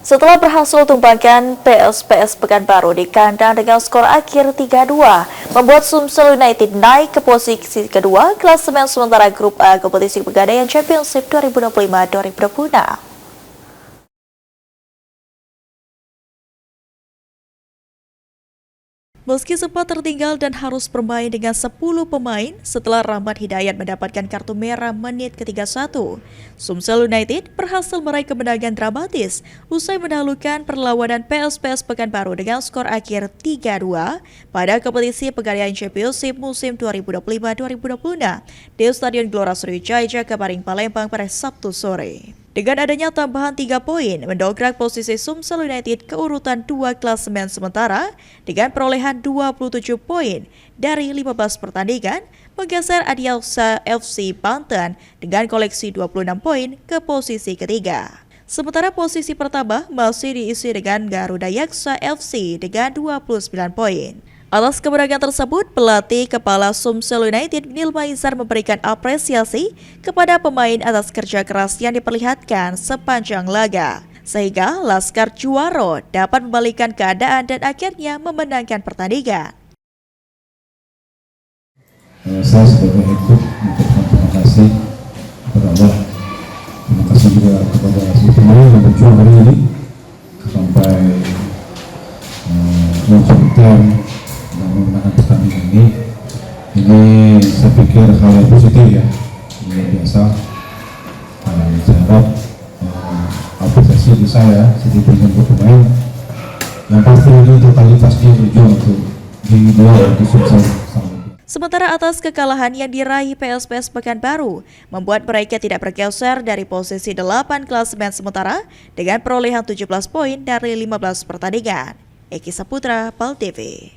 Setelah berhasil tumbangkan PSPS Pekanbaru di kandang dengan skor akhir 3-2, membuat Sumsel United naik ke posisi kedua klasemen sementara Grup A kompetisi Pegadaian Championship 2025-2026. Meski sempat tertinggal dan harus bermain dengan 10 pemain setelah Rahmat Hidayat mendapatkan kartu merah menit ke-31, Sumsel United berhasil meraih kemenangan dramatis usai menaklukkan perlawanan PSPS Pekanbaru dengan skor akhir 3-2 pada kompetisi Pegadaian Championship musim 2025-2026 di Stadion Gelora Sriwijaya Jakabaring Palembang pada Sabtu sore. Dengan adanya tambahan 3 poin, mendongkrak posisi Sumsel United ke urutan 2 klasemen sementara dengan perolehan 27 poin dari 15 pertandingan, menggeser Adiaksa FC Banten dengan koleksi 26 poin ke posisi ketiga. Sementara posisi pertama masih diisi dengan Garuda Yaksa FC dengan 29 poin. Atas kemenangan tersebut, pelatih kepala Sumsel United Nil Maizar memberikan apresiasi kepada pemain atas kerja keras yang diperlihatkan sepanjang laga, sehingga Laskar Juaro dapat membalikan keadaan dan akhirnya memenangkan pertandingan. Saya sebagai head coach mengucapkan terima kasih kepada Allah, terima kasih juga kepada seluruh pemain yang berjuang hari ini sampai mencetak dan memenangkan pertandingan ini. Ini saya pikir hal yang positif ya, luar biasa. Saya harap apresiasi di saya sediberikan ke pemain yang pasti ini totalitas dia berjuang untuk di luar di Sumsel. Sementara atas kekalahan yang diraih PSPS Pekanbaru membuat mereka tidak bergeser dari posisi 8 klasemen sementara dengan perolehan 17 poin dari 15 pertandingan. Eki Saputra, PAL TV.